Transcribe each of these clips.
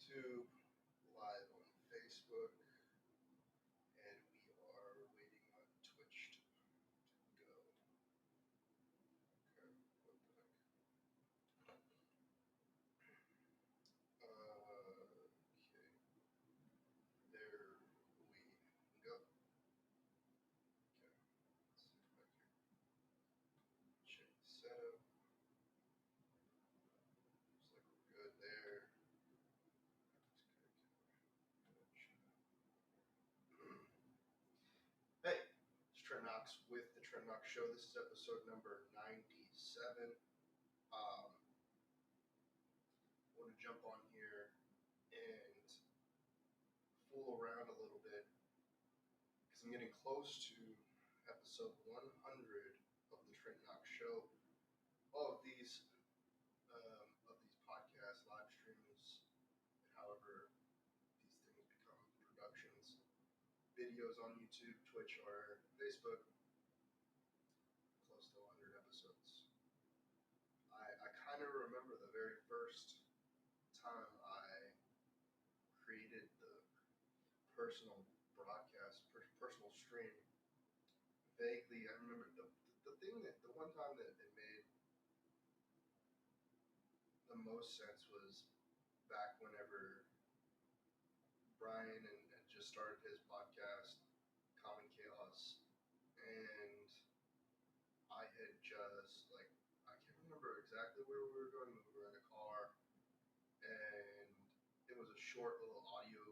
YouTube, live on Facebook, and we are waiting on Twitch to go. Okay, what the heck? Okay, there we go. Okay, let's see back here. Check the setup. Looks like we're good there. Hey, it's Trent Knox with the Trent Knox Show. This is episode number 97. I want to jump on here and fool around a little bit because I'm getting close to episode 100 of the Trent Knox Show. All of these podcasts, live streams, and however these things become productions, videos on YouTube, Twitch, or Facebook, close to 100 episodes. I kind of remember the very first time I created the personal broadcast, personal stream. Vaguely, I remember the one time that it made the most sense was back whenever Brian had just started his podcast, Common Chaos, and I had just, I can't remember exactly where we were going. We were in a car, and it was a short little audio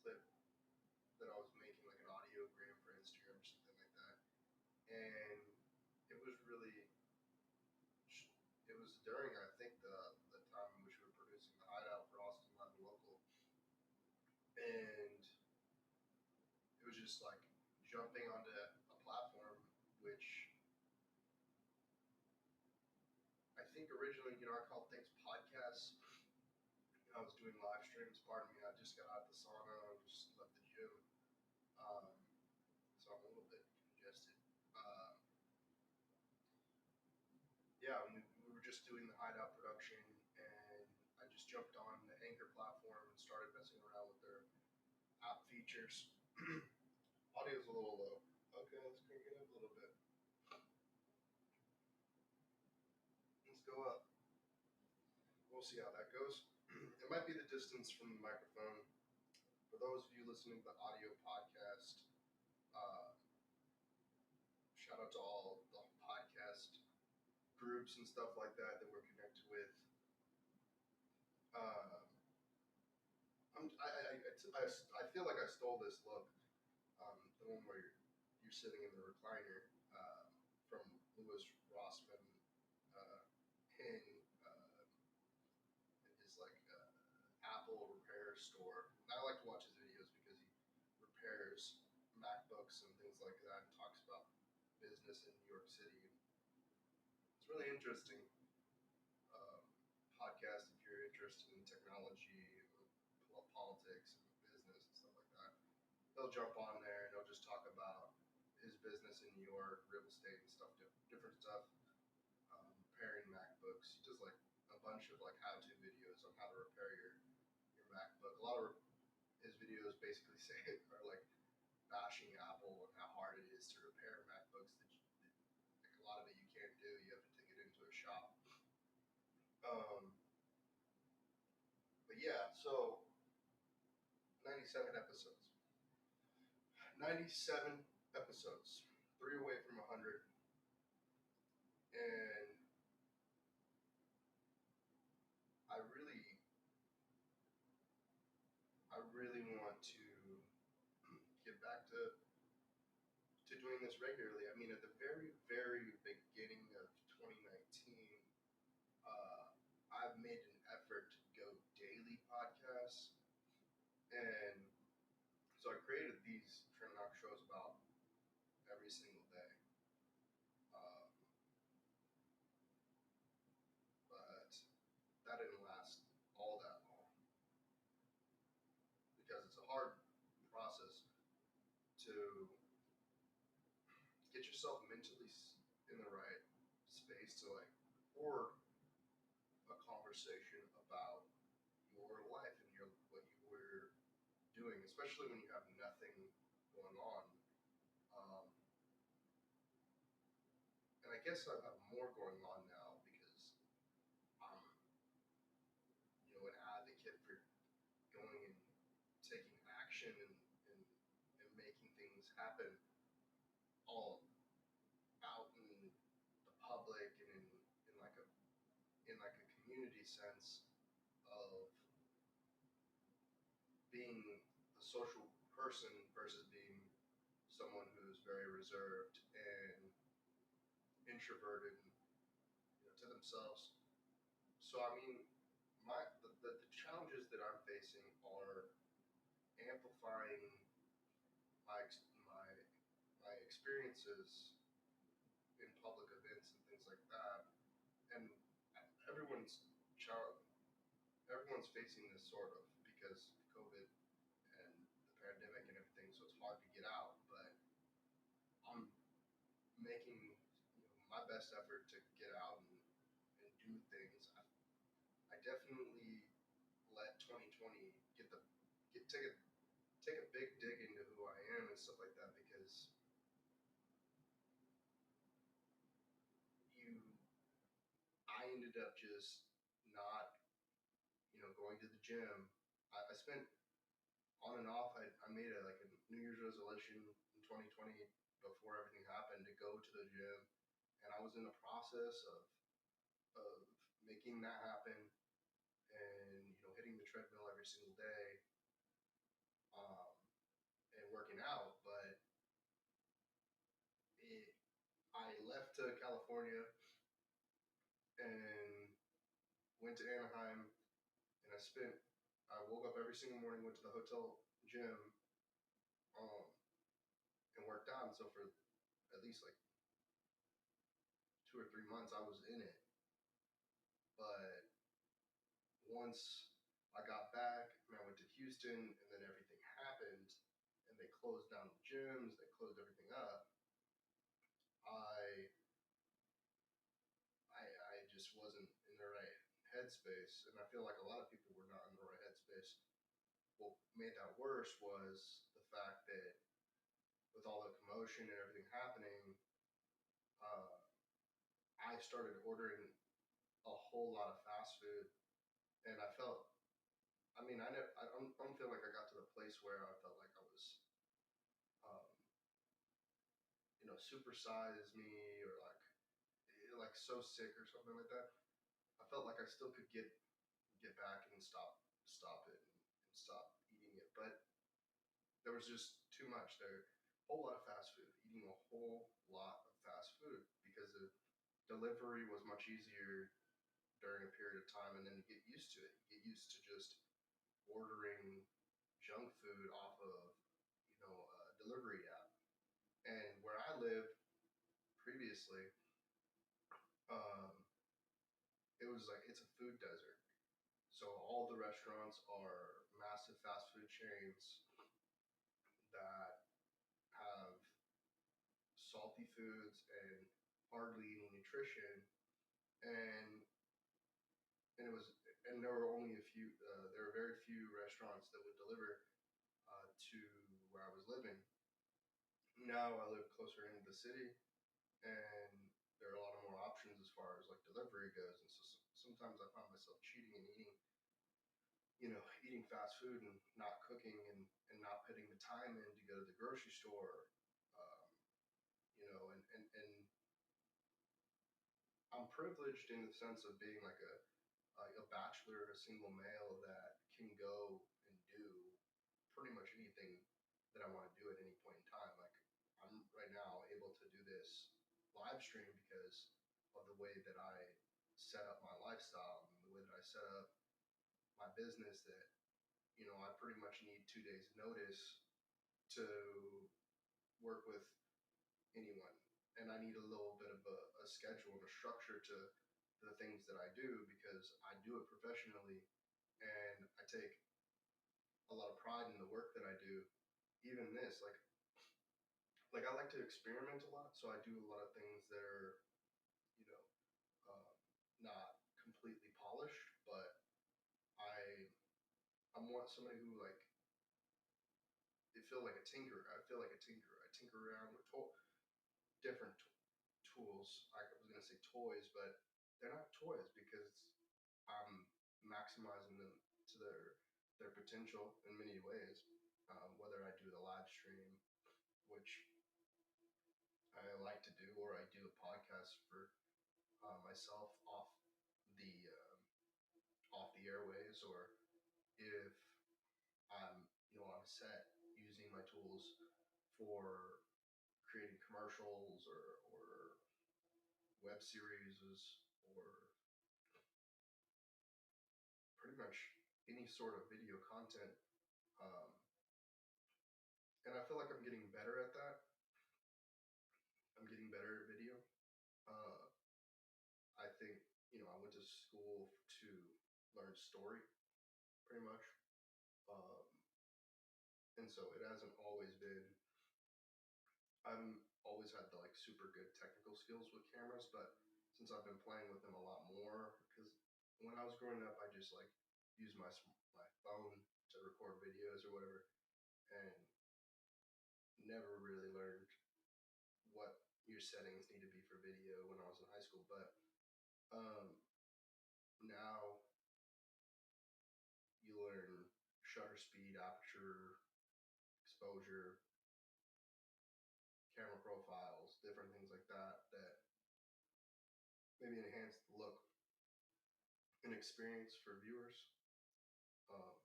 clip that I was making, like an audiogram for Instagram or something like that. And it was during, I think, the time in which we were producing the Hideout for Austin Live and Local. And it was just like jumping onto a platform which I think originally, I called things podcasts. I was doing live streams. Pardon me, I just got out of the sauna and just left the gym. So I'm a little bit congested. We were just doing the Hideout production, and I just jumped on the Anchor platform and started messing around with their app features. Audio's a little low. Okay, let's crank it up a little bit. Let's go up. We'll see how that goes. It might be the distance from the microphone. For those of you listening to the audio podcast, shout out to all the podcast groups and stuff like that we're connected with. I feel like I stole this look, the one where you're sitting in the recliner, from Louis Rossman in his Apple repair store. I like to watch his videos because he repairs MacBooks and things like that and talks about business in New York City. It's really interesting podcast if you're interested in technology, politics, and business and stuff like that. He'll jump on there and he'll just talk about his business in New York, real estate and stuff, different stuff, repairing MacBooks. He does a bunch of how-to videos on how to repair your MacBook. A lot of his videos basically are bashing Apple and how hard it is to repair MacBooks. That a lot of it you can't do. You have to take it into a shop. But yeah, so 97 episodes. 97 episodes. 3 away from 100. And I really want to get back to doing this regularly. I mean, at the very, very beginning of 2019, I've made an effort to go daily podcasts. And so I created these Trent Knox shows about every single day. But that didn't last all that long because it's a hard process to get yourself mentally in the right space to record a conversation about your life and your especially when you have nothing going on. Um, and I guess I have more going on now because I'm, an advocate for going and taking action and making things happen all out in the public and in like a community sense of being a social person versus being someone who's very reserved and introverted and, to themselves. So I mean, the challenges that I'm facing are amplifying my my experiences in public events and things like that, and everyone's child everyone's facing this sort of because COVID and the pandemic and everything, so it's hard to get out. But I'm making my best effort to get out and do things. I definitely let 2020 get the get take a big dig into who I am and stuff like that because you I ended up just not going to the gym. I spent on and off. I made a New Year's resolution in 2020 before everything happened to go to the gym, and I was in the process of making that happen and hitting the treadmill every single day, um, and working out. But I left to California and went to Anaheim, and I woke up every single morning, went to the hotel gym, um, and worked out. And so for at least like 2 or 3 months, I was in it. But once I got back and I went to Houston, and then everything happened, and they closed down the gyms, they closed everything up. I I just wasn't in the right headspace, and I feel like a lot of people were not in the right headspace. What made that worse was the fact that with all the commotion and everything happening, uh, I started ordering a whole lot of fast food, and I felt. I mean, I don't feel like I got to the place where I felt like I was, um, supersize me or like so sick or something like that. I felt like I still could get back and stop it and stop eating it, but there was just too much there. A whole lot of fast food, eating a whole lot of fast food because the delivery was much easier during a period of time, and then you get used to it. You get used to just ordering junk food off of a delivery app. And where I lived previously, um, it was like it's a food desert. So all the restaurants are massive fast food chains that have salty foods and hardly any nutrition, and and it was and there were only a few. There were very few restaurants that would deliver to where I was living. Now I live closer into the city, and there are a lot of more options as far as like delivery goes. And so sometimes I find myself cheating and eating fast food and not cooking and not putting the time in to go to the grocery store. Um, and I'm privileged in the sense of being like a bachelor, a single male that can go and do pretty much anything that I want to do at any point in time. Like I'm right now able to do this live stream because of the way that I set up my lifestyle and the way that I set up my business that, I pretty much need 2 days notice to work with anyone. And I need a little bit of a schedule and a structure to the things that I do because I do it professionally and I take a lot of pride in the work that I do. Even this, like I like to experiment a lot, so I do a lot of things that are, you know, uh, not completely polished, but I'm somebody who like feel like a tinker. I feel like a tinkerer. I tinker around with different tools. I was gonna say toys, but they're not toys because I'm maximizing them to their potential in many ways. Whether I do the live stream, which I like to do, or I do a podcast for myself the off the airways, or if I'm on a set using my tools for creating commercials or web series or pretty much any sort of video content. Um, and I feel like I'm getting better at that. I'm getting better at video. Uh, I think I went to school to learn story, pretty much, um, and so it hasn't always been. I'm always had the like super good technical skills with cameras, but since I've been playing with them a lot more, because when I was growing up, I just like used my phone to record videos or whatever, and never really learned what your settings need to be for video when I was in high school. But um, now you learn shutter speed, aperture, exposure, camera profiles, different things like that that maybe enhance the look and experience for viewers. Um,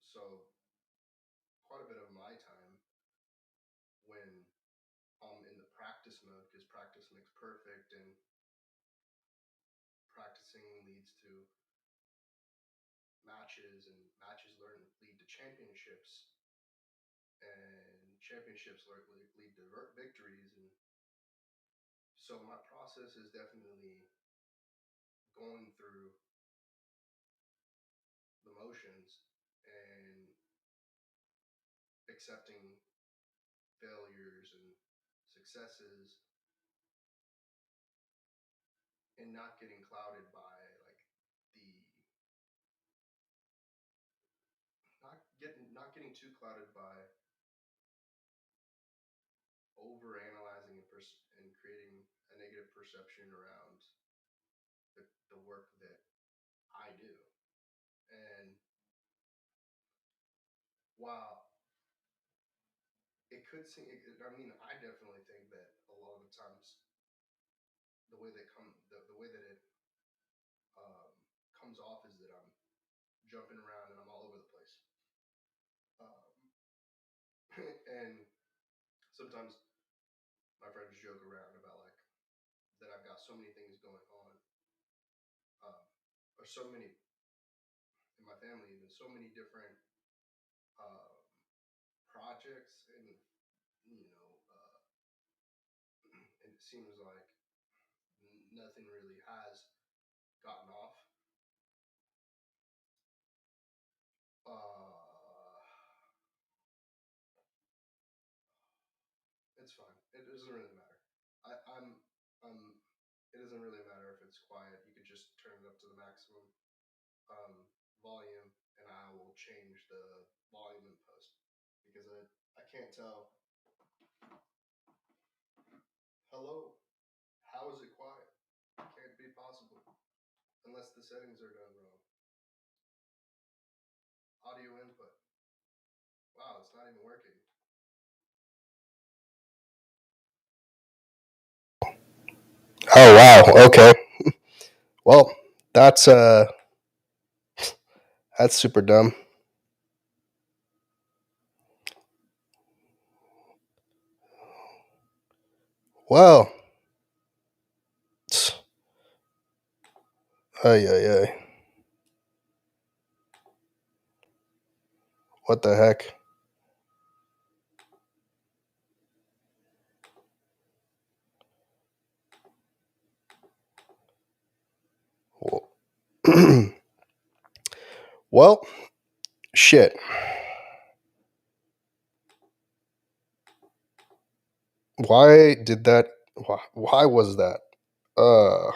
so quite a bit of my time when I'm in the practice mode, because practice makes perfect, and practicing leads to matches, and matches lead to championships, and championships lead to victories. And so my process is definitely going through the motions and accepting failures and successes, and not getting clouded by like the not getting too clouded by over analyzing and creating a negative perception around the work that I do. And while it could seem, I mean, I definitely think that a lot of the times the way that it um, comes off is that I'm jumping around and I'm all over the place. Um, and sometimes my friends joke around about like that I've got so many things going on, um, or so many in my family, even so many different um, projects, and it seems like nothing really has gotten off. Uh, it's fine. It doesn't really matter. I, I'm, I'm. It doesn't really matter if it's quiet. You could just turn it up to the maximum um, volume, and I will change the volume in post because I can't tell. Hello, how is it quiet? Can't be possible unless the settings are done wrong. Audio input. Wow, it's not even working. Oh wow. Okay. Well, that's uh that's super dumb. Well, ay ay ay. What the heck? Well, shit. Why did that? Why was that? Uh.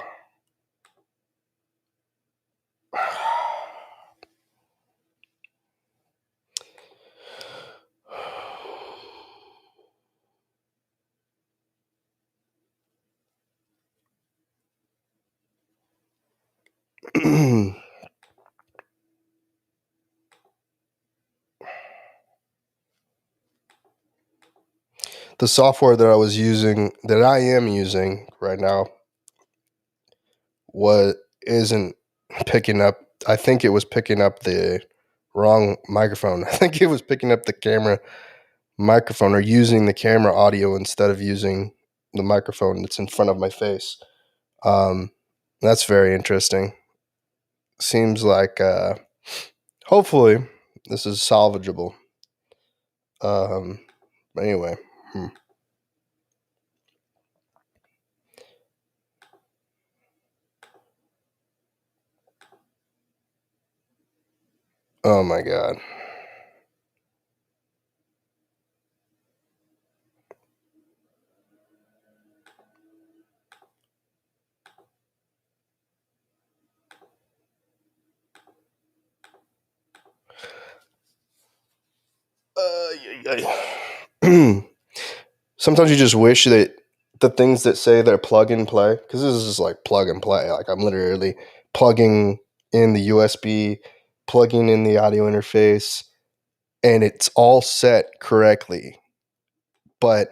The software that I am using right now, what isn't picking up. I think it was picking up the wrong microphone. I think it was picking up the camera microphone or using the camera audio instead of using the microphone that's in front of my face. Um, that's very interesting. Seems like hopefully this is salvageable. Um, anyway, oh my god. Sometimes you just wish that the things that say they're plug and play, because this is just like plug and play. Like I'm literally plugging in the USB, plugging in the audio interface, and it's all set correctly. But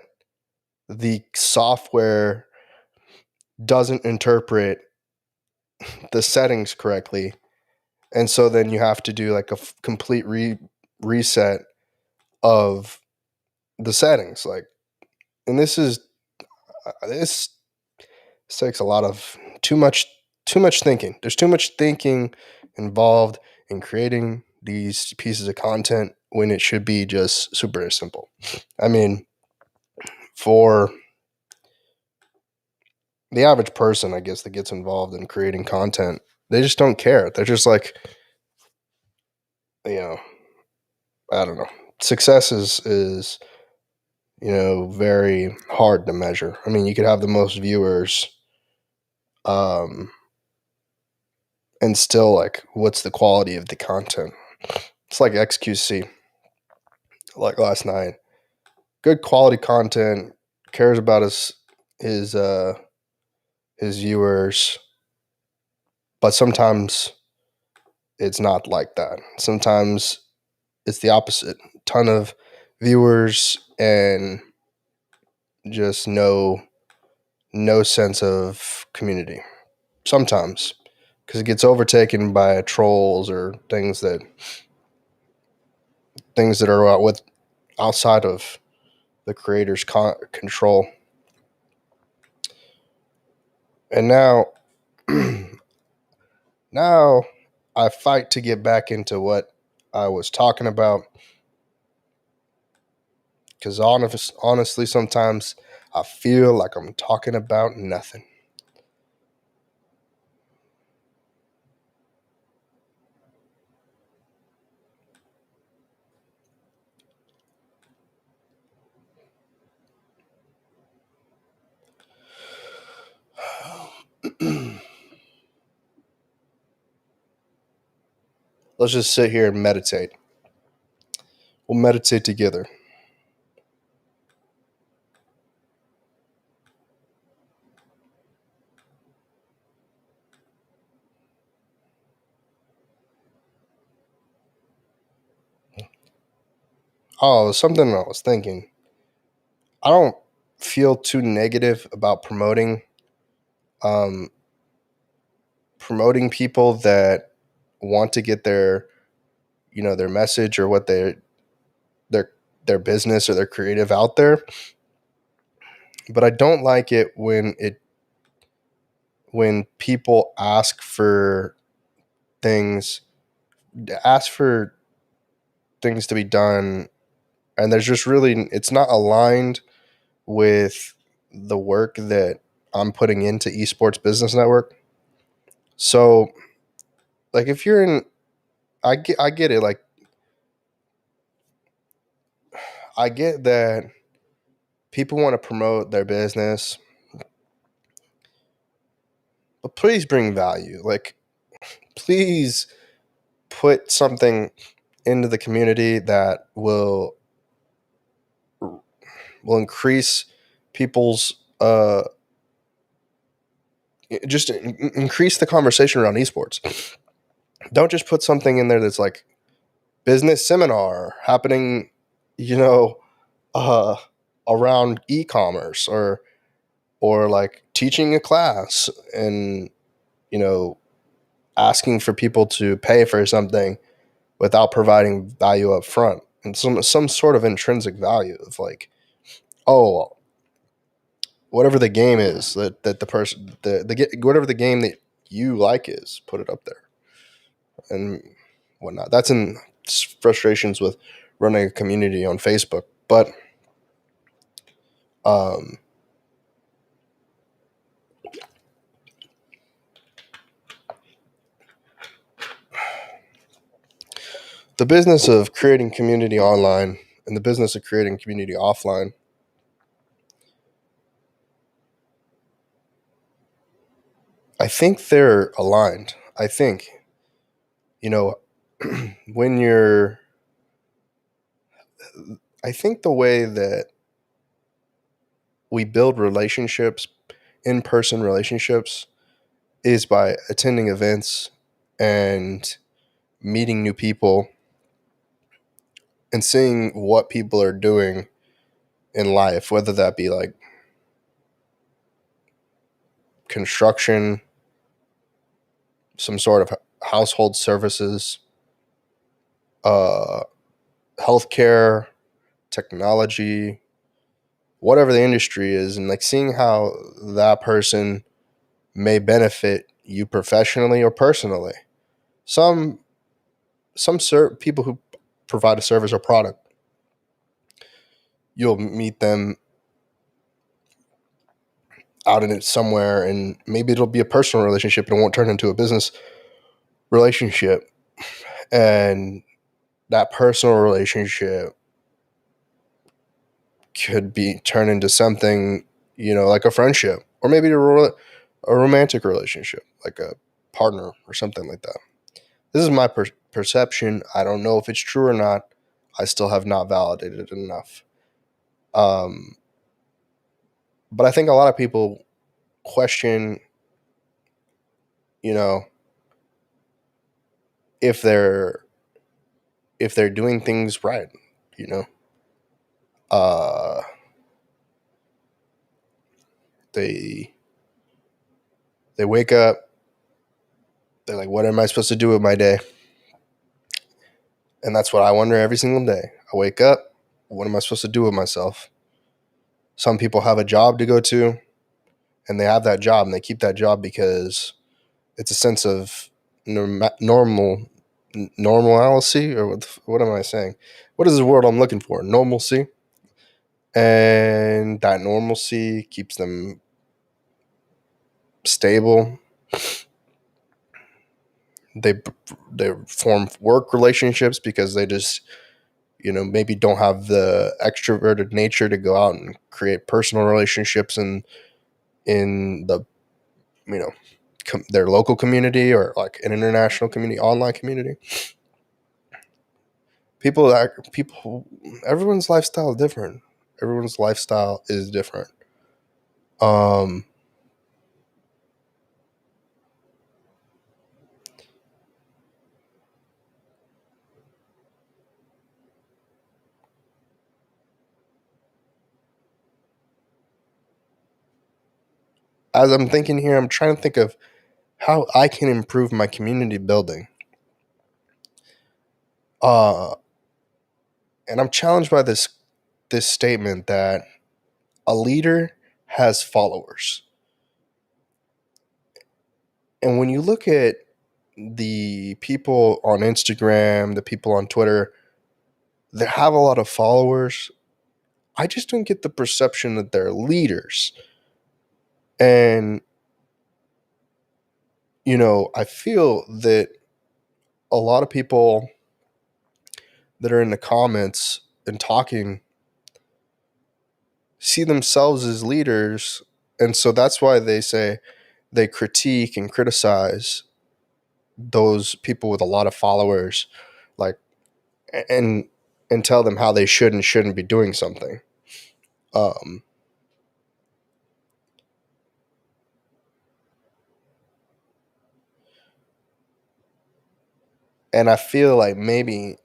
the software doesn't interpret the settings correctly. And so then you have to do like a complete reset of the settings. Like, and this takes a lot of too much thinking. There's too much thinking involved in creating these pieces of content when it should be just super simple. I mean, for the average person, I guess, that gets involved in creating content, they just don't care. They're just like, you know, I don't know. Success is very hard to measure. I mean, you could have the most viewers, um, and still like, what's the quality of the content? It's like XQC, like last night. Good quality content, cares about his viewers, but sometimes it's not like that. Sometimes it's the opposite. Ton of viewers and just no sense of community. Sometimes because it gets overtaken by trolls or things that are outside of the creator's control. And now now I fight to get back into what I was talking about, because honestly, sometimes I feel like I'm talking about nothing. Let's just sit here and meditate. We'll meditate together. Oh, something I was thinking. I don't feel too negative about um, promoting people that want to get their message or what their their business or their creative out there. But I don't like it when people things ask for things to be done, and there's just really, it's not aligned with the work that I'm putting into Esports Business Network. So like if you're in I get it, like I get that people want to promote their business, but please bring value. Like please put something into the community that will increase people's just increase the conversation around esports. Don't just put something in there that's like business seminar happening, you know, uh, around e-commerce, or like teaching a class and, you know, asking for people to pay for something without providing value up front, and some sort of intrinsic value of like, oh, whatever the game is that the person whatever the game that you like is, put it up there and whatnot. That's in frustrations with running a community on Facebook. But um, the business of creating community online and the business of creating community offline, I think they're aligned. I think, you know, when you're, I think the way that we build relationships, in person relationships, is by attending events and meeting new people and seeing what people are doing in life, whether that be like construction, some sort of household services, uh, healthcare, technology, whatever the industry is, and like seeing how that person may benefit you professionally or personally. Some people who provide a service or product, you'll meet them out in it somewhere, and maybe it'll be a personal relationship and it won't turn into a business relationship. And that personal relationship could be turned into something, like a friendship, or maybe a romantic relationship, like a partner or something like that. This is my perception. I don't know if it's true or not. I still have not validated it enough. Um, but I think a lot of people question, you know, if they're doing things right, you know. Uh, they they wake up, they're like, what am I supposed to do with my day? And that's what I wonder every single day. I wake up, what am I supposed to do with myself? Some people have a job to go to, and they have that job and they keep that job because it's a sense of normalcy, or what am I saying? What is the word I'm looking for? Normalcy. And that normalcy keeps them stable. They they form work relationships because they just, maybe don't have the extroverted nature to go out and create personal relationships in the, you know their local community, or like an international community, online community. People, everyone's lifestyle is different. Everyone's lifestyle is different. Um, as I'm thinking here, I'm trying to think of how I can improve my community building. Uh, and I'm challenged by this statement that a leader has followers. And when you look at the people on Instagram, the people on Twitter that have a lot of followers, I just don't get the perception that they're leaders. And, I feel that a lot of people that are in the comments and talking see themselves as leaders. And so that's why they say they critique and criticize those people with a lot of followers, like, and tell them how they should and shouldn't be doing something. Um, And I feel like maybe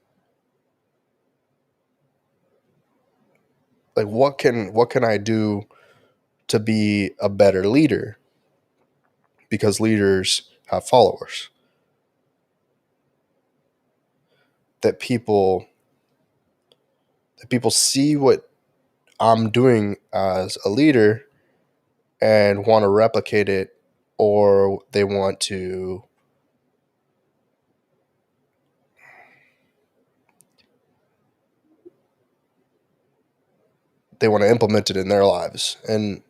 like what can I do to be a better leader, because leaders have followers, that people see what I'm doing as a leader and want to replicate it, or they want to implement it in their lives. And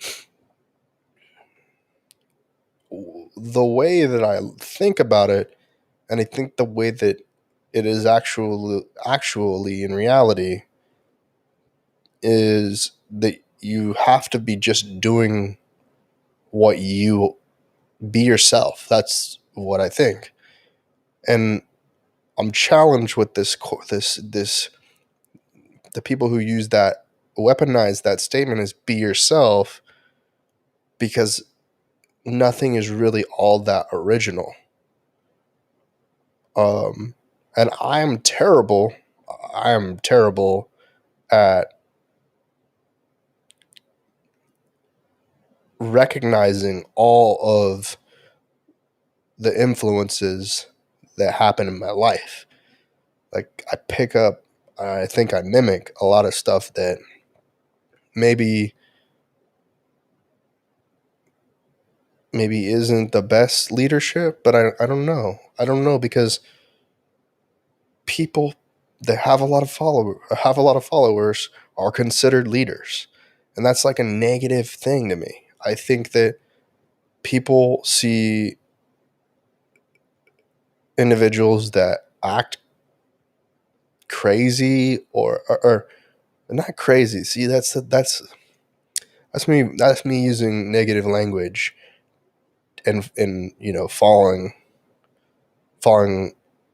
the way that I think about it, and I think the way that it is actually in reality, is that you have to be just doing what you be yourself. That's what I think. And I'm challenged with this the people who use that, weaponize that statement as be yourself, because nothing is really all that original. Um, and I am terrible at recognizing all of the influences that happen in my life. Like I think I mimic a lot of stuff that maybe isn't the best leadership, but I don't know. I don't know, because people that have a lot of followers are considered leaders. And that's like a negative thing to me. I think that people see individuals that act crazy, or not crazy. See, that's me using negative language, and falling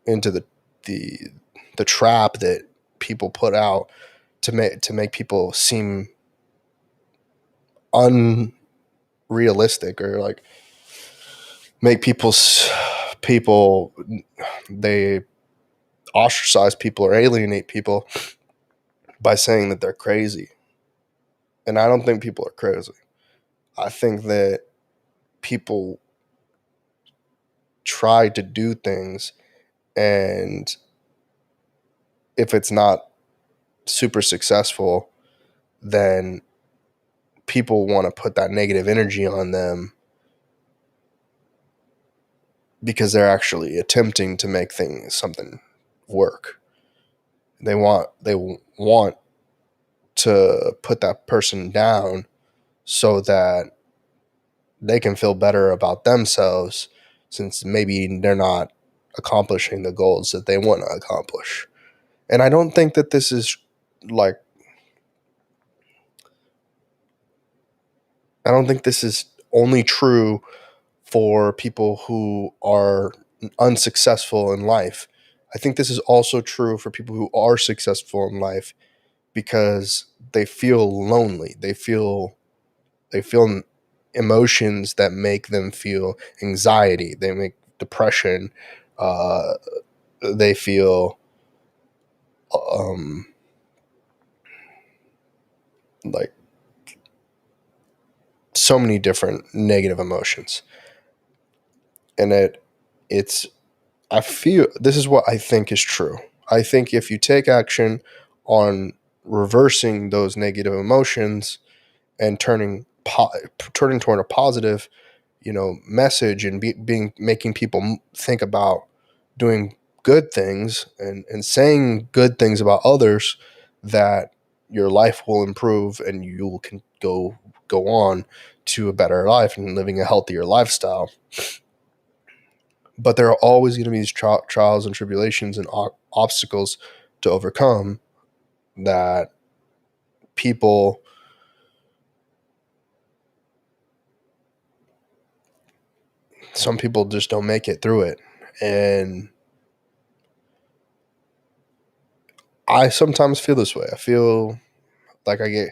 into the the trap that people put out to make people seem unrealistic, or like make people they ostracize people or alienate people by saying that they're crazy. And I don't think people are crazy. I think that people try to do things, and if it's not super successful, then people want to put that negative energy on them, because they're actually attempting to make something work. They want to put that person down so that they can feel better about themselves, since maybe they're not accomplishing the goals that they want to accomplish. And I don't think that this is like I don't think this is only true for people who are unsuccessful in life. I think this is also true for people who are successful in life, because they feel lonely. They feel emotions that make them feel anxiety. They make depression. Uh, they feel um, like so many different negative emotions, and it's I feel this is what I think is true. I think if you take action on reversing those negative emotions and turning toward a positive, message, and being making people think about doing good things, and saying good things about others, that your life will improve and you can go on to a better life and living a healthier lifestyle. But there are always going to be these trials and tribulations and obstacles to overcome, that people some people just don't make it through it. And I sometimes feel this way. I feel like I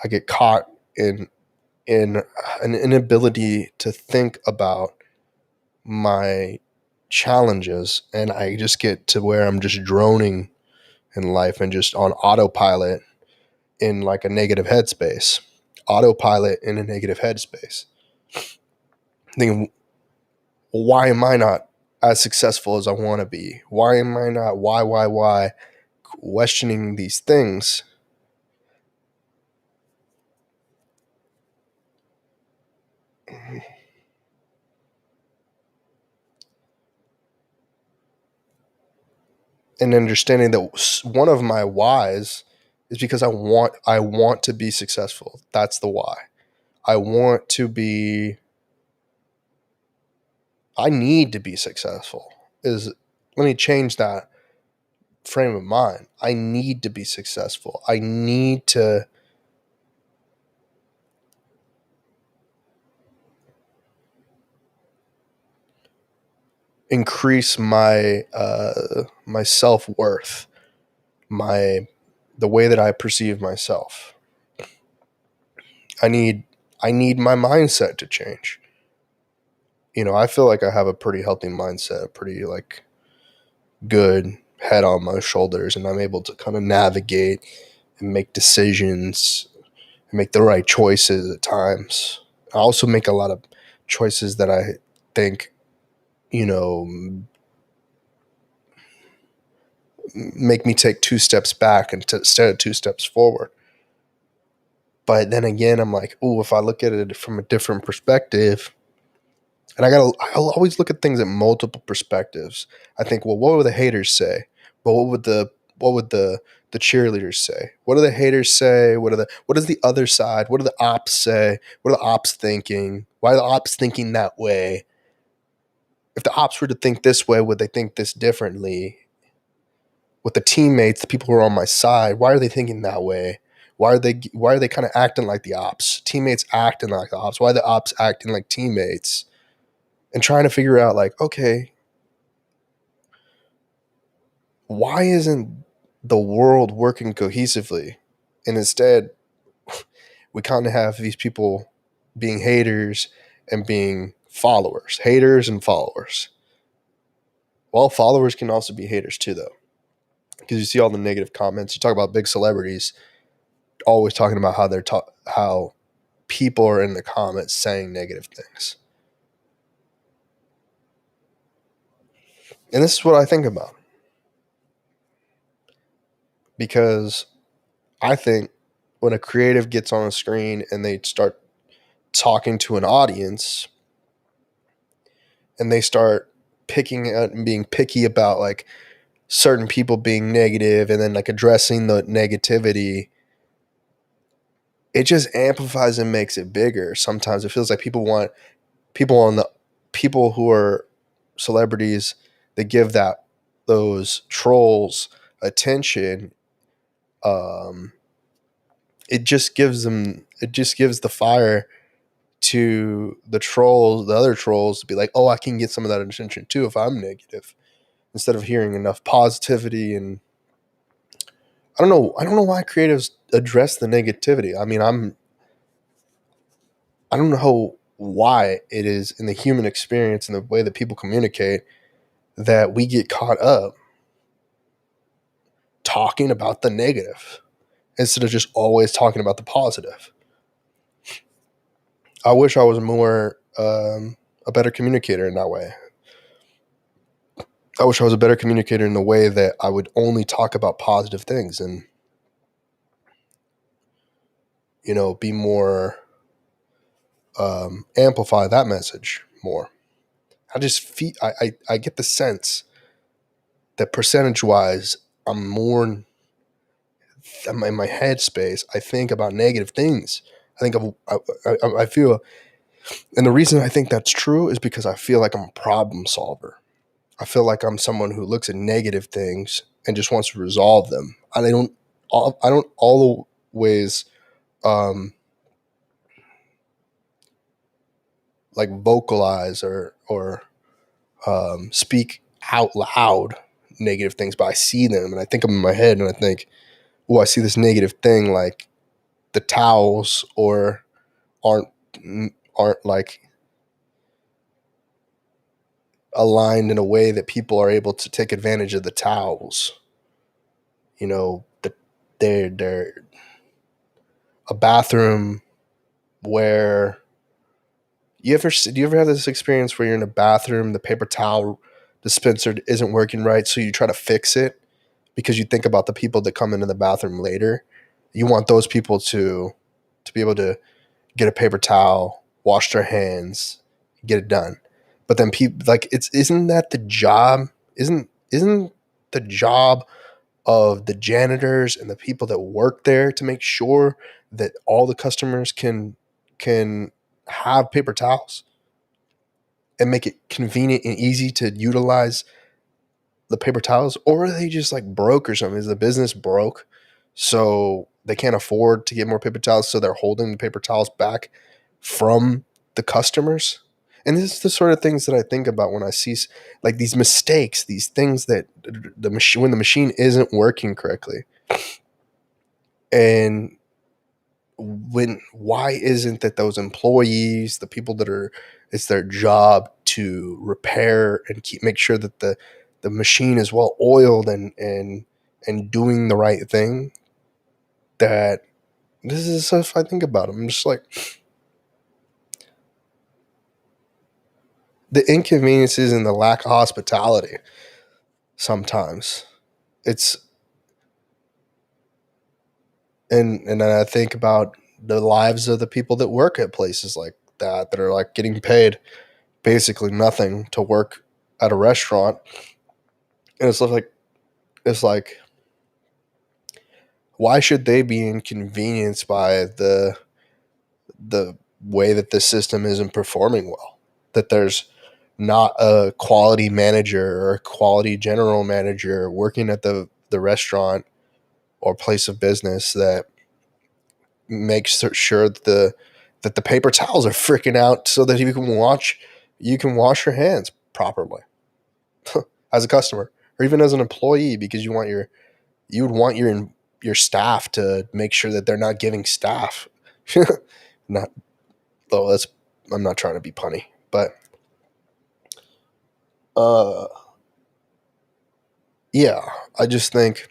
get caught in an inability to think about my challenges, and I just get to where I'm just droning in life and just on autopilot in like a negative headspace. Autopilot in a negative headspace. Thinking, why am I not as successful as I want to be? Why am I not? Why? Questioning these things. And understanding that one of my whys is because I want to be successful. That's the why. I want to be I need to be successful. Is Let me change that frame of mind. I need to be successful. I need to increase my self-worth, my the way that I perceive myself. I need I need my mindset to change. I feel like I have a pretty healthy mindset, a pretty like good head on my shoulders, and I'm able to kind of navigate and make decisions and make the right choices at times. I also make a lot of choices that I think, you know, make me take two steps back instead of two steps forward. But then again, I'm like, oh, if I look at it from a different perspective, and I'll always look at things at multiple perspectives. I think, well, what would the haters say? But what would the cheerleaders say? What do the haters say? What does the other side? What do the ops say? What are the ops thinking? Why are the ops thinking that way? If the ops were to think this way, would they think this differently? With the teammates, the people who are on my side, why are they thinking that way? Why are they kind of acting like the ops? Teammates acting like the ops. Why are the ops acting like teammates? And trying to figure out like, okay, why isn't the world working cohesively? And instead, we kind of have these people being haters and being followers, haters and followers. Well, followers can also be haters too, though, because you see all the negative comments. You talk about big celebrities, always talking about how people are in the comments saying negative things. And this is what I think about, because I think when a creative gets on a screen and they start talking to an audience and they start picking out and being picky about like certain people being negative and then like addressing the negativity, it just amplifies and makes it bigger. Sometimes it feels like people want people who are celebrities that give those trolls attention. um it just gives the fire to the other trolls, to be like, oh, I can get some of that attention too if I'm negative, instead of hearing enough positivity. And I don't know why creatives address the negativity. I mean, I don't know why it is in the human experience and the way that people communicate that we get caught up talking about the negative instead of just always talking about the positive. I wish I was more a better communicator in that way. I wish I was a better communicator in the way that I would only talk about positive things and, be more, amplify that message more. I just feel, I get the sense that percentage wise, I'm more in my headspace. I think about negative things. I think I feel, and the reason I think that's true is because I feel like I'm a problem solver. I feel like I'm someone who looks at negative things and just wants to resolve them. I don't always um, like vocalize or speak out loud negative things, but I see them and I think I'm in my head and I think, oh, I see this negative thing, like the towels or aren't aren't like aligned in a way that people are able to take advantage of the towels. You know, they're a bathroom where do you ever have this experience where you're in a bathroom, the paper towel dispenser isn't working right, so you try to fix it because you think about the people that come into the bathroom later. You want those people to be able to get a paper towel, wash their hands, get it done. But then people like it's isn't that the job? Isn't the job of the janitors and the people that work there to make sure that all the customers can have paper towels and make it convenient and easy to utilize the paper towels? Or are they just like broke or something? Is the business broke so they can't afford to get more paper towels, so they're holding the paper towels back from the customers? And this is the sort of things that I think about when I see like these mistakes, these things that the machine, when the machine isn't working correctly. And why isn't that those employees, the people that are, it's their job to repair and make sure that the machine is well oiled and doing the right thing? That this is stuff I think about. I'm just like, the inconveniences and the lack of hospitality sometimes. It's and then I think about the lives of the people that work at places like that are like getting paid basically nothing to work at a restaurant. And it's like why should they be inconvenienced by the way that the system isn't performing well? That there's not a quality manager or a quality general manager working at the restaurant or place of business that makes sure that the paper towels are freaking out so that you can wash your hands properly as a customer or even as an employee, because you would want your staff to make sure that they're not giving staff not though that's I'm not trying to be punny, but uh yeah, I just think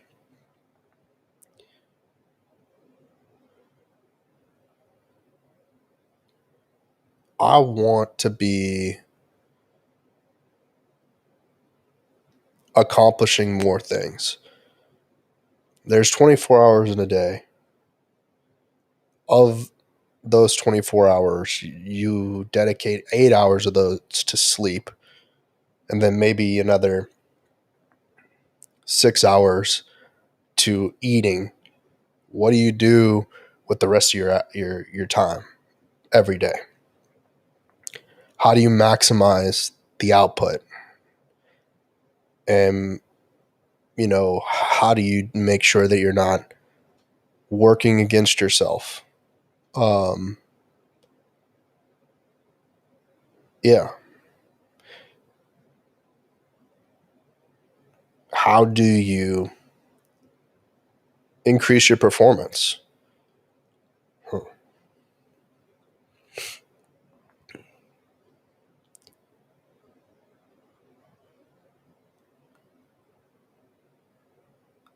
I want to be accomplishing more things. There's 24 hours in a day. Of those 24 hours, you dedicate 8 hours of those to sleep, and then maybe another 6 hours to eating. What do you do with the rest of your time every day? How do you maximize the output? And how do you make sure that you're not working against yourself? Um, yeah. How do you increase your performance? Huh.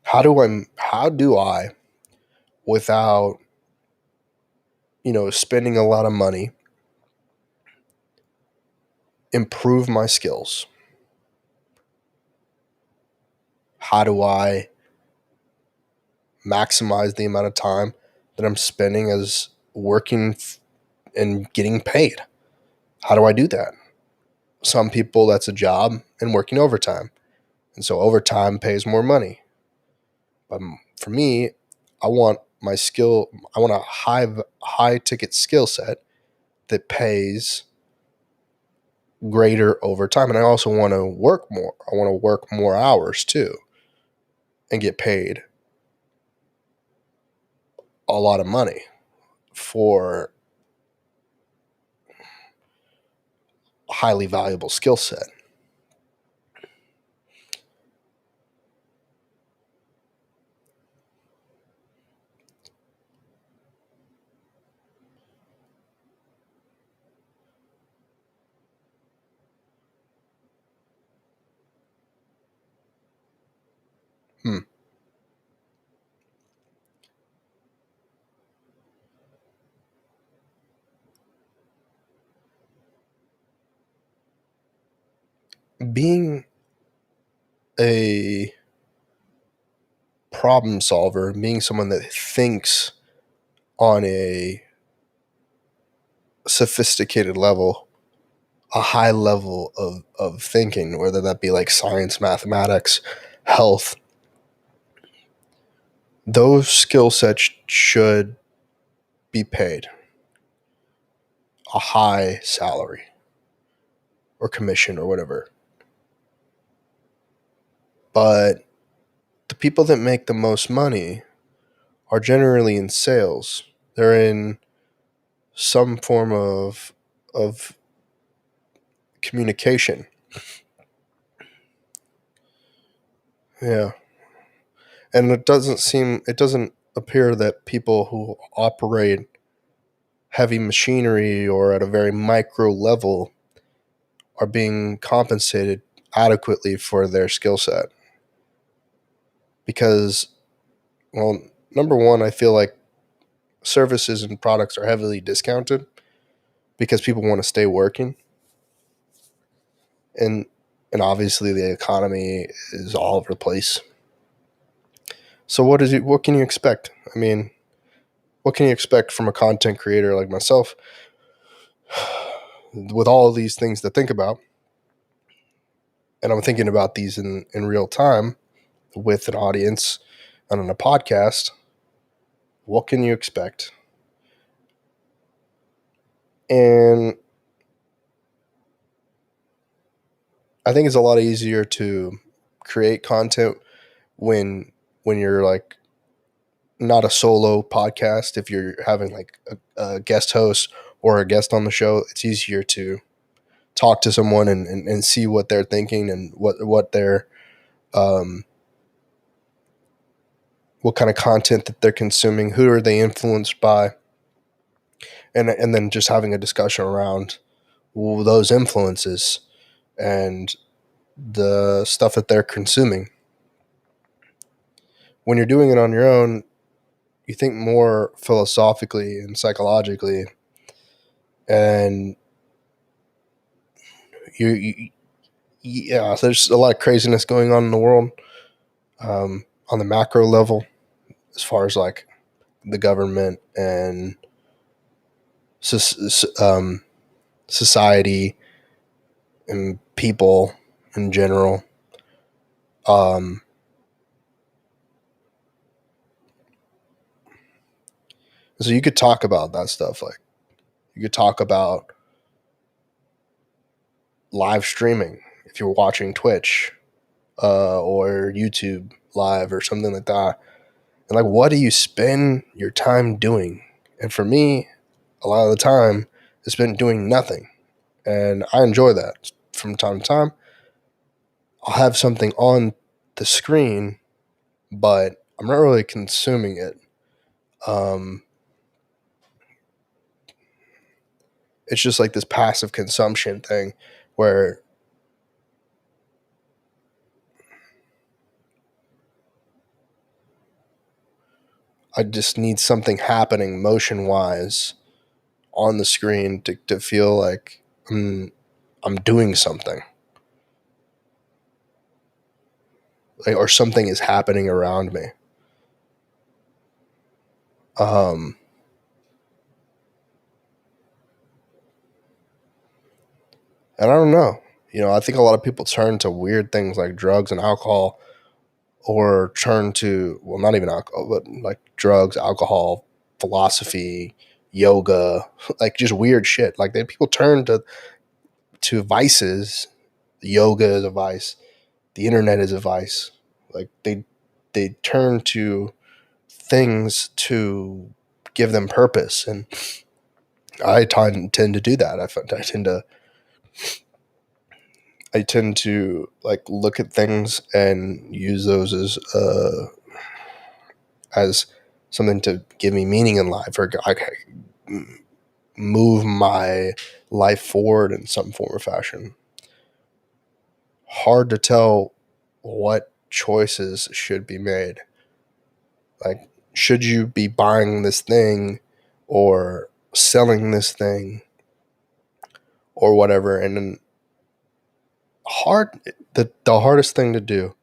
How do I without, spending a lot of money, improve my skills? How do I maximize the amount of time that I'm spending as working and getting paid? How do I do that? Some people, that's a job and working overtime. And so overtime pays more money. But for me, I want I want a high ticket skill set that pays greater overtime. And I also want to work more. I want to work more hours too and get paid a lot of money for a highly valuable skill set. Hmm. Being a problem solver, being someone that thinks on a sophisticated level, a high level of thinking, whether that be like science, mathematics, health, those skill sets should be paid a high salary or commission or whatever. But the people that make the most money are generally in sales. They're in some form of communication. Yeah. And it doesn't appear that people who operate heavy machinery or at a very micro level are being compensated adequately for their skill set. Because, well, number one, I feel like services and products are heavily discounted because people want to stay working. And obviously the economy is all over the place. So what can you expect? I mean, what can you expect from a content creator like myself with all of these things to think about? And I'm thinking about these in real time with an audience and on a podcast. What can you expect? And I think it's a lot easier to create content when you're like not a solo podcast. If you're having like a guest host or a guest on the show, it's easier to talk to someone and see what they're thinking and um, what kind of content that they're consuming, who are they influenced by, and then just having a discussion around those influences and the stuff that they're consuming. When you're doing it on your own, you think more philosophically and psychologically, and you yeah, there's a lot of craziness going on in the world, on the macro level, as far as like the government and um, society and people in general. Um, so you could talk about that stuff. Like you could talk about live streaming if you're watching Twitch or YouTube live or something like that. And like, what do you spend your time doing? And for me, a lot of the time, it's been doing nothing. And I enjoy that. From time to time, I'll have something on the screen, but I'm not really consuming it. Um, it's just like this passive consumption thing where I just need something happening motion wise on the screen to feel like I'm doing something, like, or something is happening around me. Um, and I don't know. I think a lot of people turn to weird things like drugs and alcohol, or turn to, well, not even alcohol, but like drugs, alcohol, philosophy, yoga, like just weird shit. Like people turn to vices. Yoga is a vice. The internet is a vice. Like they turn to things to give them purpose, and I tend to do that. I tend to like look at things and use those as something to give me meaning in life, or move my life forward in some form or fashion. Hard to tell what choices should be made. Like, should you be buying this thing or selling this thing or whatever? And then the hardest thing to do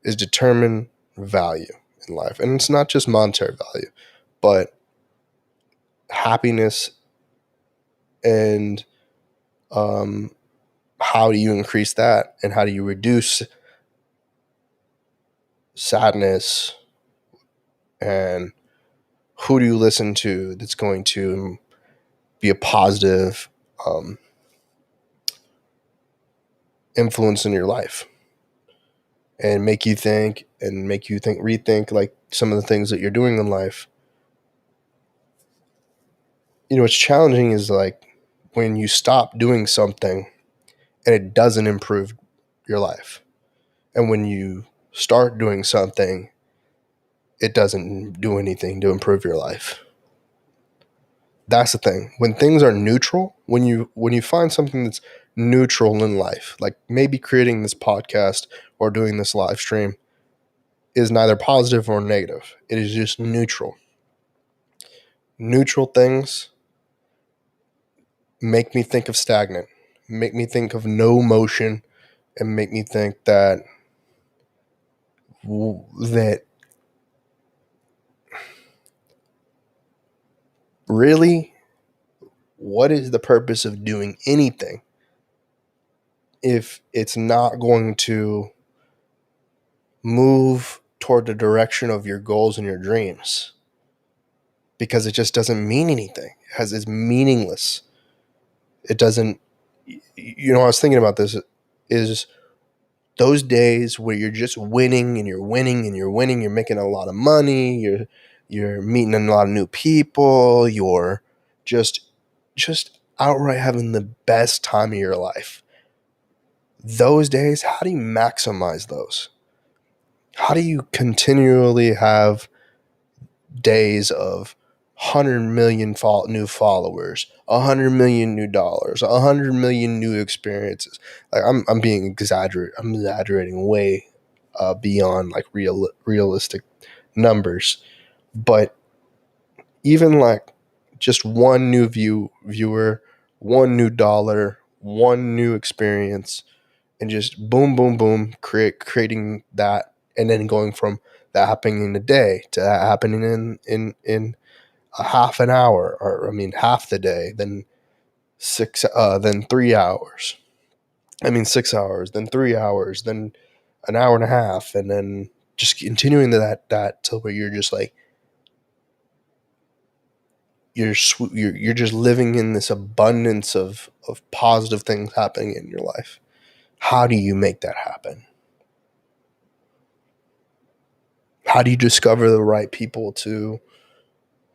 is determine value in life. And it's not just monetary value, but happiness and how do you increase that, and how do you reduce sadness, and who do you listen to that's going to be a positive influence in your life and make you rethink like some of the things that you're doing in life. What's challenging is like when you stop doing something and it doesn't improve your life, and when you start doing something, it doesn't do anything to improve your life. That's the thing. When things are neutral, when you find something that's neutral in life, like maybe creating this podcast or doing this live stream is neither positive or negative. It is just neutral. Neutral things make me think of stagnant, make me think of no motion, and make me think that really, what is the purpose of doing anything if it's not going to move toward the direction of your goals and your dreams? Because it just doesn't mean anything. It's meaningless. It doesn't. I was thinking about this. Is those days where you're just winning and you're winning and you're winning, you're making a lot of money, you're meeting a lot of new people, you're just outright having the best time of your life. Those days, how do you maximize those? How do you continually have days of 100 million new followers, 100 million new dollars, 100 million new experiences? Like I'm being exaggerated. I'm exaggerating way beyond like realistic numbers, but even like just one new viewer, one new dollar, one new experience, and just boom, boom, boom, creating that, and then going from that happening in a day to that happening in a half an hour, or I mean half the day, then 3 hours. 6 hours, then 3 hours, then an hour and a half, and then just continuing to that till where you're just like you're just living in this abundance of positive things happening in your life. How do you make that happen? How do you discover the right people to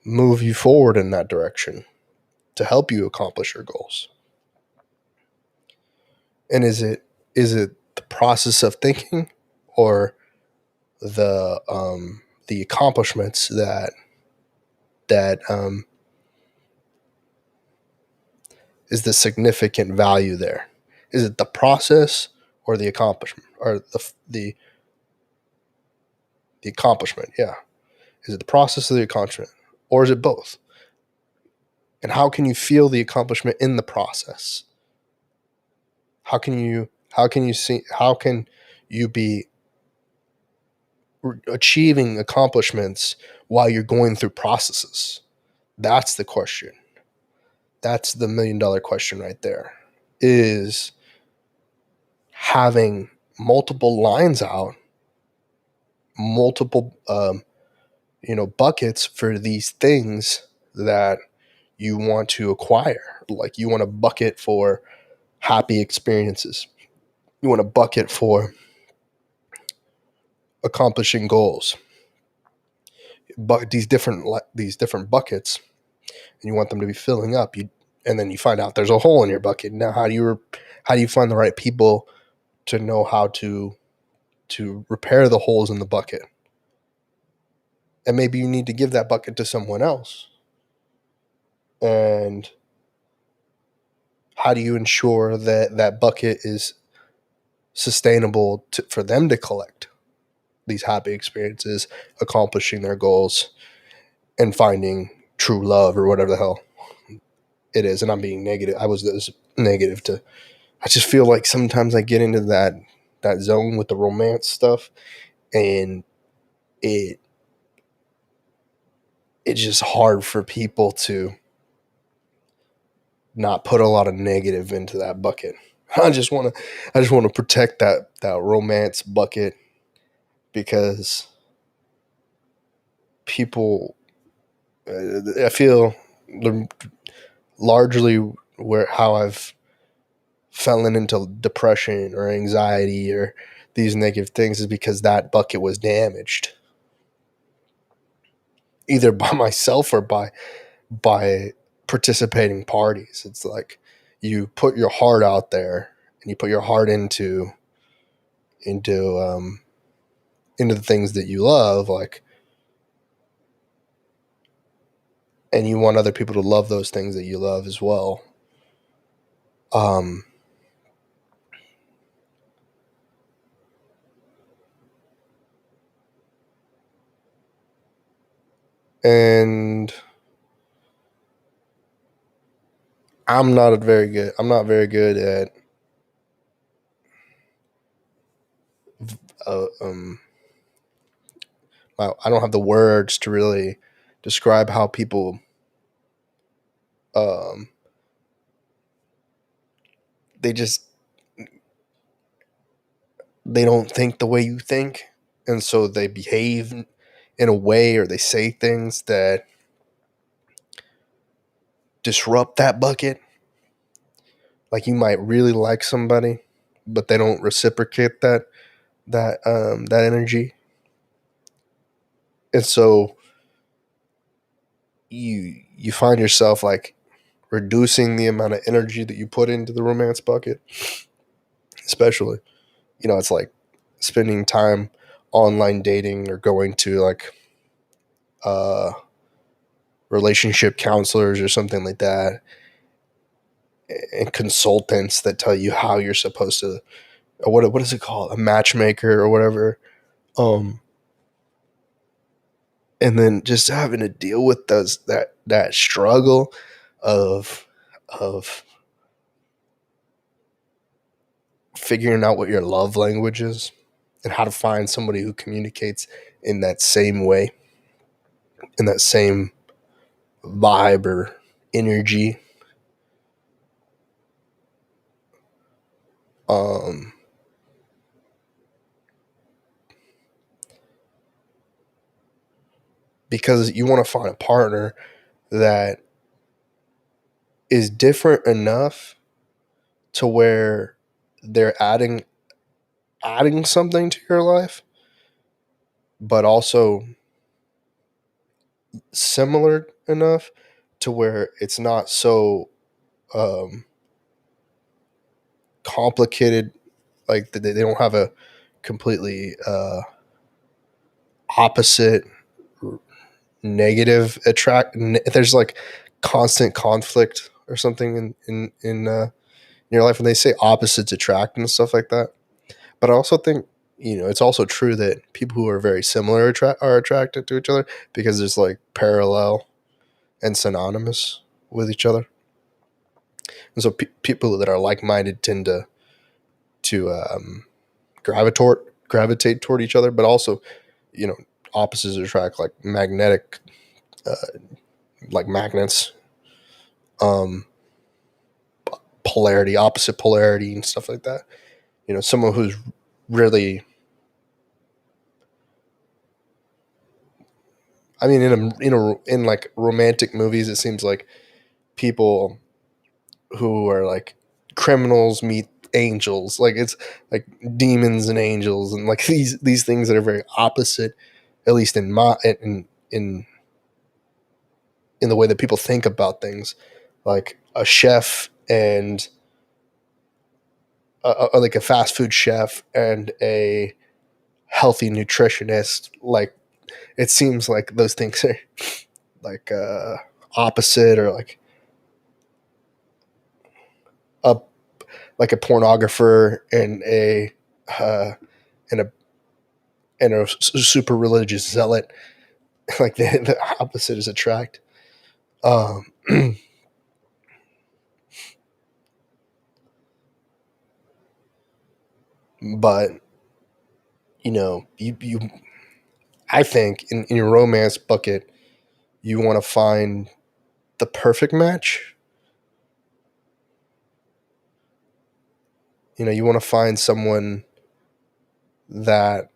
move you forward in that direction to help you accomplish your goals? And is it the process of thinking, or the accomplishments that is the significant value there? Is it the process or the accomplishment, or the accomplishment? Yeah. Is it the process or the accomplishment, or is it both? And how can you feel the accomplishment in the process? How can you be achieving accomplishments while you're going through processes? That's the question. That's the $1,000,000 question right there. Is having multiple lines out, multiple buckets for these things that you want to acquire. Like, you want a bucket for happy experiences, you want a bucket for accomplishing goals, but these different buckets, and you want them to be filling up. And then you find out there's a hole in your bucket. Now, how do you find the right people to know how to repair the holes in the bucket? And maybe you need to give that bucket to someone else. And how do you ensure that bucket is sustainable for them to collect? these happy experiences, accomplishing their goals, and finding true love or whatever the hell it is. And I'm being negative. I was this negative to. I just feel like sometimes I get into that zone with the romance stuff, and it it's just hard for people to not put a lot of negative into that bucket. I just want to protect that romance bucket because people I feel largely where how I've fallen into depression or anxiety or these negative things is because that bucket was damaged either by myself or by participating parties. It's like you put your heart out there and you put your heart into into the things that you love, like, and you want other people to love those things that you love as well. Um, and I'm not very good at uh, um, I don't have the words to really describe how people um, they just they don't think the way you think, and so they behave in a way or they say things that disrupt that bucket. Like you might really like somebody, but they don't reciprocate that energy, and so you find yourself like reducing the amount of energy that you put into the romance bucket, especially. It's like spending time online dating or going to like uh relationship counselors or something like that, and consultants that tell you how you're supposed to, or what is it called, a matchmaker or whatever. um and then just having to deal with that struggle of of figuring out what your love language is and how to find somebody who communicates in that same way, in that same vibe or energy. um because you want to find a partner that is different enough to where they're adding something to your life, but also similar enough to where it's not so um, complicated. Like they don't have a completely opposite negative there's like constant conflict or something in your life when they say opposites attract and stuff like that. But I also think, it's also true that people who are very similar are attracted to each other because there's like parallel and synonymous with each other. And so people that are like-minded tend to gravitate toward each other, but also, you know, opposites attract, like magnetic, uh, like magnets, um, polarity, opposite polarity, and stuff like that. Someone who's really, I mean, in like romantic movies, it seems like people who are like criminals meet angels. Like it's like demons and angels, and like these things that are very opposite, at least in the way that people think about things. Like a chef and like a fast food chef and a healthy nutritionist. Like it seems like those things are like opposite, or like a like a pornographer uh, and a and a super religious zealot. Like the opposite is attract. Um, but you I think in your romance bucket, you want to find the perfect match. You want to find someone that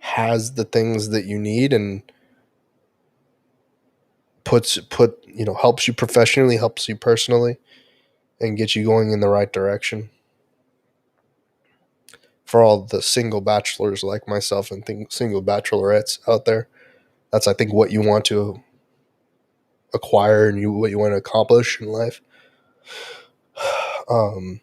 has the things that you need and helps you professionally, helps you personally, and gets you going in the right direction. For all the single bachelors like myself and single bachelorettes out there, that's I think what you want to acquire and what you want to accomplish in life. Um,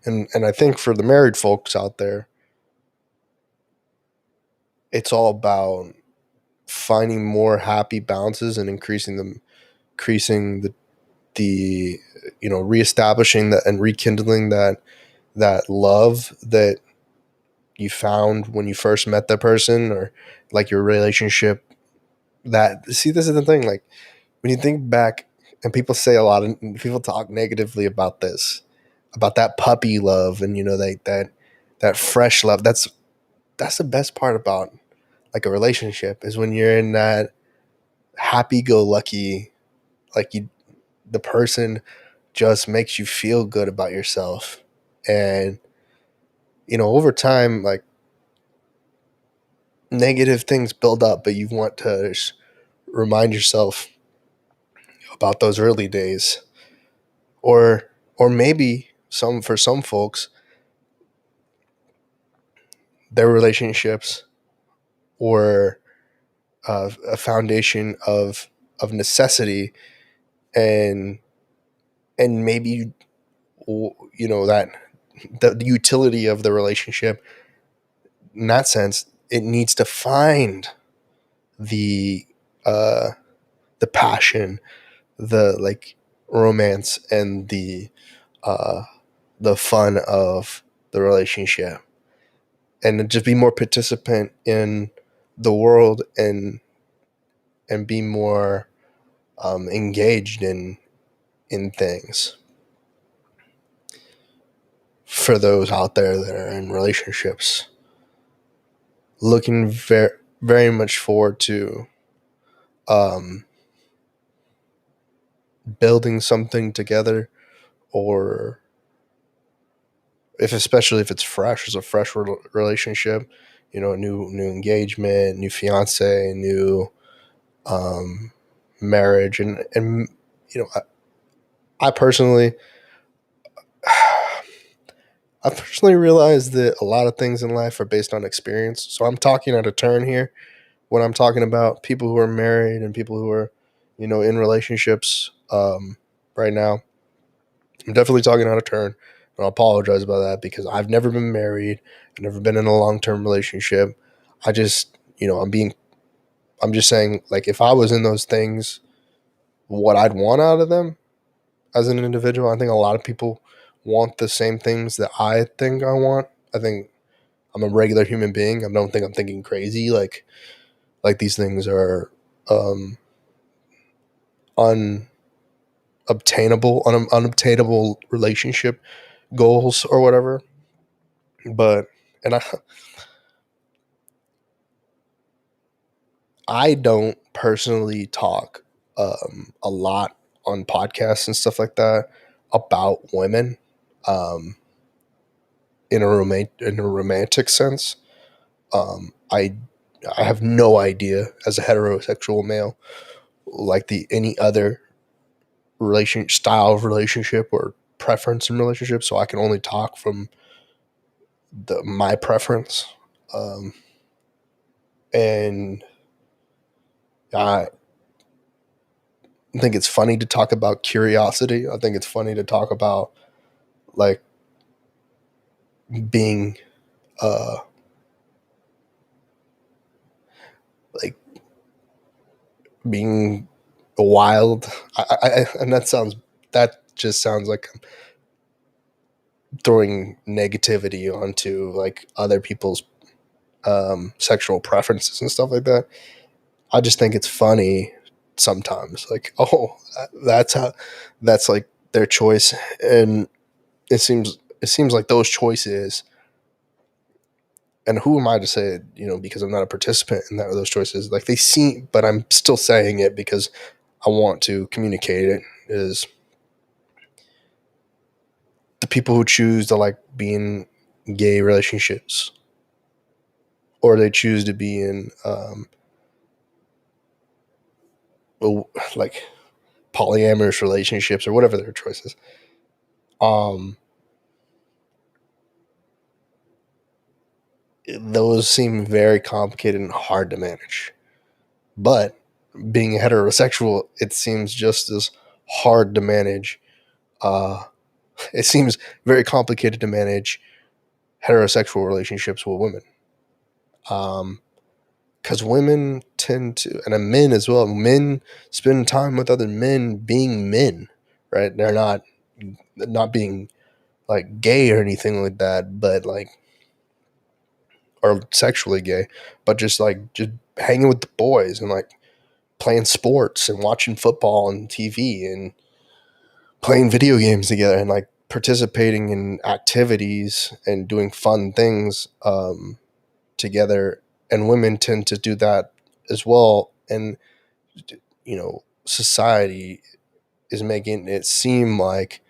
and I think for the married folks out there, it's all about finding more happy balances and increasing the reestablishing that and rekindling that love that you found when you first met that person, or like your relationship. That see, this is the thing. Like when you think back, and people talk negatively about this, about that puppy love, and that fresh love. That's the best part about like a relationship, is when you're in that happy go lucky, like the person just makes you feel good about yourself. And over time, like negative things build up, but you want to just remind yourself about those early days. Or maybe for some folks, their relationships were a foundation of necessity, and maybe that the utility of the relationship, in that sense, it needs to find the uh the passion, the like romance, and uh the fun of the relationship, and just be more participant in the world, and be more engaged in things. For those out there that are in relationships, looking very much forward to um, building something together, or especially if it's fresh, it's a fresh relationship, new engagement, new fiance, new marriage, and I personally, I personally realized that a lot of things in life are based on experience. So I'm talking out of turn here when I'm talking about people who are married and people who are, in relationships right now. I'm definitely talking out of turn. And I apologize about that because I've never been married. I've never been in a long term relationship. I just, I'm just saying, like, if I was in those things, what I'd want out of them as an individual, I think a lot of people want the same things that I think I want. I think I'm a regular human being. I don't think I'm thinking crazy. Like these things are um, unobtainable relationship goals or whatever. But and I don't personally talk a lot on podcasts and stuff like that about women um, in a romantic sense. I have no idea as a heterosexual male like the any other style of relationship or preference in relationships, so I can only talk from my preference. Um, and I think it's funny to talk about curiosity. I think it's funny to talk about like being uh like being wild. And that just sounds like I'm throwing negativity onto like other people's sexual preferences and stuff like that. I just think it's funny sometimes. Like, oh, that's like their choice, and it seems like those choices. And who am I to say it? Because I'm not a participant in those choices. Like they seem, but I'm still saying it because I want to communicate it. Is the people who choose to like be in gay relationships, or they choose to be in like polyamorous relationships or whatever their choices. Those seem very complicated and hard to manage. But being heterosexual, it seems just as hard to manage. It seems very complicated to manage heterosexual relationships with women. Because women tend to, and men as well, men spend time with other men being men, right? They're not being like gay or anything like that, but like, or sexually gay, but just hanging with the boys and like playing sports and watching football and TV and playing video games together and like participating in activities and doing fun things together. And women tend to do that as well. And, society is making it seem like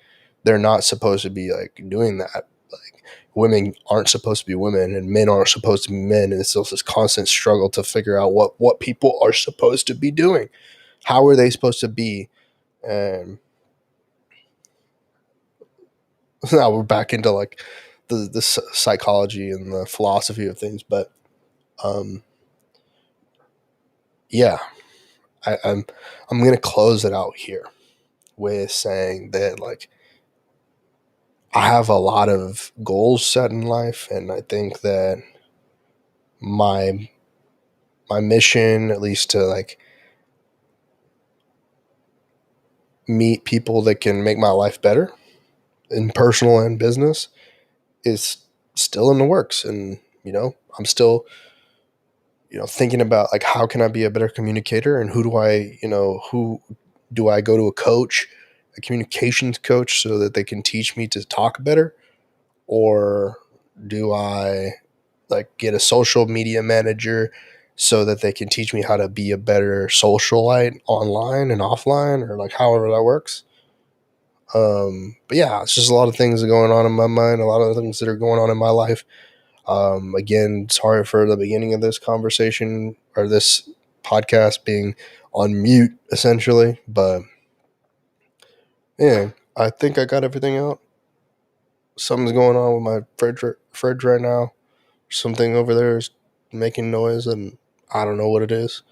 they're not supposed to be like doing that. Like women aren't supposed to be women and men aren't supposed to be men. And it's still this constant struggle to figure out what people are supposed to be doing. How are they supposed to be? And now we're back into like the psychology and the philosophy of things. But um, yeah, I'm gonna close it out here with saying that like I have a lot of goals set in life, and I think that my my mission, at least to like meet people that can make my life better in personal and business, is still in the works. And I'm still thinking about like how can I be a better communicator, and who do I go to a coach, a communications coach, so that they can teach me to talk better, or do I like get a social media manager so that they can teach me how to be a better socialite online and offline, or like however that works. But yeah, it's just a lot of things going on in my mind, a lot of things that are going on in my life. Again, sorry for the beginning of this conversation or this podcast being on mute essentially, but yeah, I think I got everything out. Something's going on with my fridge right now. Something over there is making noise, and I don't know what it is.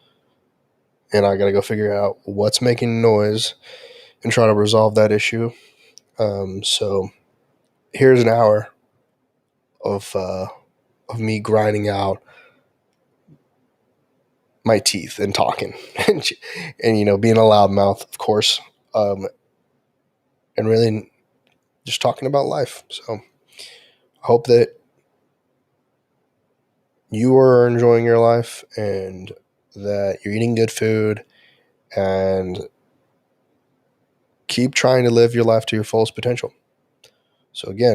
And I got to go figure out what's making noise and try to resolve that issue. So here's an hour of me grinding out my teeth and talking and being a loudmouth, of course, and really just talking about life. So I hope that you are enjoying your life and that you're eating good food and keep trying to live your life to your fullest potential. So again,